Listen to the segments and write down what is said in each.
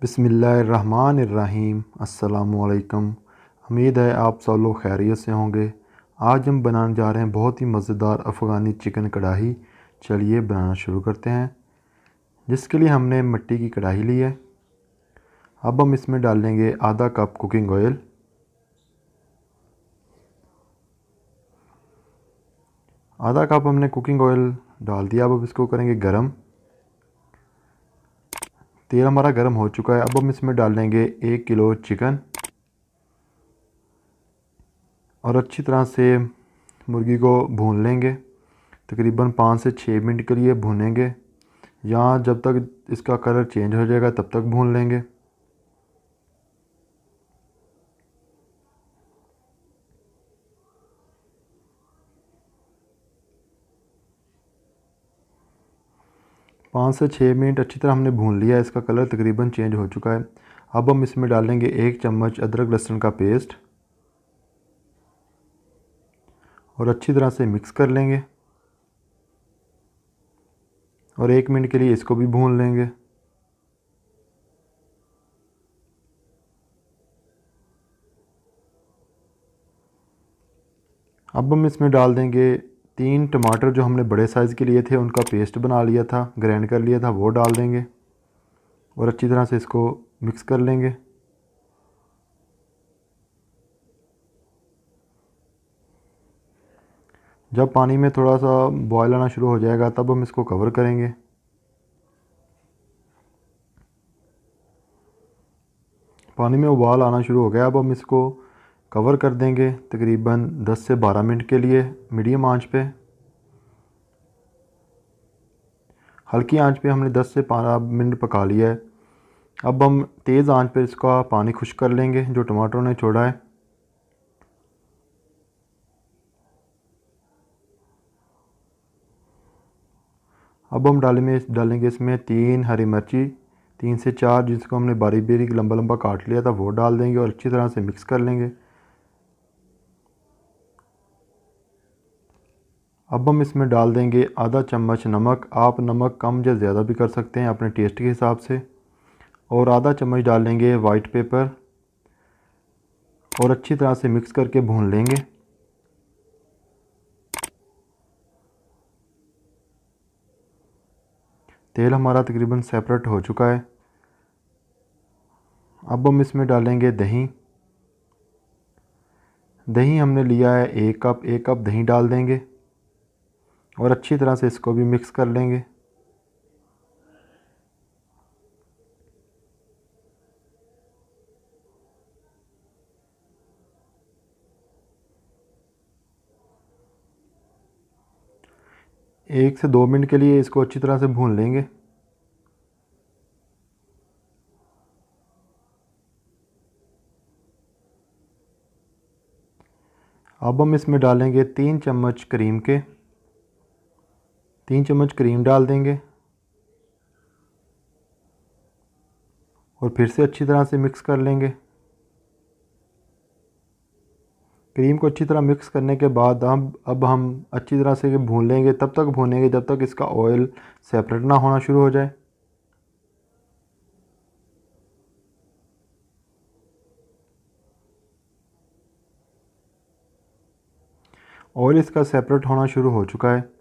बिस्मिल्लाहिर्रहमानिर्रहीम। अस्सलामुअलैकुम। उम्मीद है आप सब लोग खैरियत से होंगे। आज हम बनाने जा रहे हैं बहुत ही मज़ेदार अफ़गानी चिकन कढ़ाई। चलिए बनाना शुरू करते हैं। जिसके लिए हमने मिट्टी की कढ़ाई ली है। अब हम इसमें डालेंगे आधा कप कुकिंग ऑयल, आधा कप हमने कुकिंग ऑयल डाल दिया। अब इसको करेंगे गरम। तेल हमारा गर्म हो चुका है। अब हम इसमें डालेंगे 1 किलो चिकन और अच्छी तरह से मुर्गी को भून लेंगे। तकरीबन 5 से 6 मिनट के लिए भूनेंगे, या जब तक इसका कलर चेंज हो जाएगा तब तक भून लेंगे। पाँच से 6 मिनट अच्छी तरह हमने भून लिया है। इसका कलर तकरीबन चेंज हो चुका है। अब हम इसमें डालेंगे 1 चम्मच अदरक लहसुन का पेस्ट और अच्छी तरह से मिक्स कर लेंगे और 1 मिनट के लिए इसको भी भून लेंगे। अब हम इसमें डाल देंगे 3 टमाटर जो हमने बड़े साइज़ के लिए थे, उनका पेस्ट बना लिया था, ग्राइंड कर लिया था, वो डाल देंगे और अच्छी तरह से इसको मिक्स कर लेंगे। जब पानी में थोड़ा सा बॉयल आना शुरू हो जाएगा तब हम इसको कवर करेंगे। पानी में उबाल आना शुरू हो गया। अब हम इसको कवर कर देंगे तकरीबन 10 से 12 मिनट के लिए मीडियम आंच पे। हल्की आंच पे हमने 10 से 12 मिनट पका लिया है। अब हम तेज़ आंच पे इसका पानी खुश्क कर लेंगे जो टमाटरों ने छोड़ा है। अब हम डालेंगे इसमें 3 हरी मिर्ची, 3 से 4 जिसको हमने बारीक बारीक लंबा लंबा काट लिया था, वो डाल देंगे और अच्छी तरह से मिक्स कर लेंगे। अब हम इसमें डाल देंगे आधा चम्मच नमक। आप नमक कम या ज़्यादा भी कर सकते हैं अपने टेस्ट के हिसाब से। और आधा चम्मच डालेंगे वाइट पेपर और अच्छी तरह से मिक्स करके भून लेंगे। तेल हमारा तकरीबन सेपरेट हो चुका है। अब हम इसमें डालेंगे दही। दही हमने लिया है 1 कप। 1 कप दही डाल देंगे और अच्छी तरह से इसको भी मिक्स कर लेंगे। एक से 2 मिनट के लिए इसको अच्छी तरह से भून लेंगे। अब हम इसमें डालेंगे 3 चम्मच क्रीम के। 3 चम्मच क्रीम डाल देंगे और फिर से अच्छी तरह से मिक्स कर लेंगे। क्रीम को अच्छी तरह मिक्स करने के बाद अब हम अच्छी तरह से भून लेंगे। तब तक भूनेंगे जब तक इसका ऑयल सेपरेट ना होना शुरू हो जाए। ऑयल इसका सेपरेट होना शुरू हो चुका है।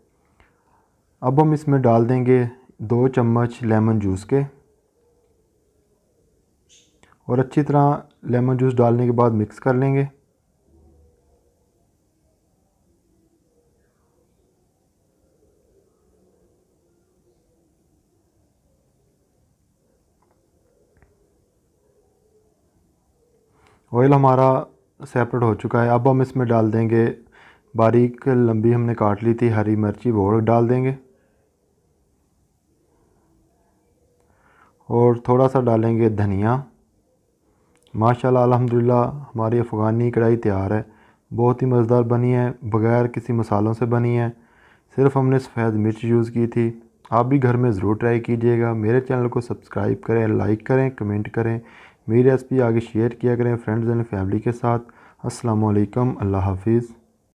अब हम इसमें डाल देंगे 2 चम्मच लेमन जूस के और अच्छी तरह लेमन जूस डालने के बाद मिक्स कर लेंगे। ऑयल हमारा सेपरेट हो चुका है। अब हम इसमें डाल देंगे बारीक लंबी हमने काट ली थी हरी मिर्ची, वो डाल देंगे और थोड़ा सा डालेंगे धनिया। माशाल्लाह अल्हम्दुलिल्लाह हमारी अफ़गानी कढ़ाई तैयार है। बहुत ही मज़ेदार बनी है, बग़ैर किसी मसालों से बनी है। सिर्फ़ हमने सफ़ेद मिर्च यूज़ की थी। आप भी घर में ज़रूर ट्राई कीजिएगा। मेरे चैनल को सब्सक्राइब करें, लाइक करें, कमेंट करें। मेरी रेसिपी आगे शेयर किया करें फ्रेंड्स एंड फैमिली के साथ। अस्सलाम वालेकुम, अल्लाह हाफ़िज़।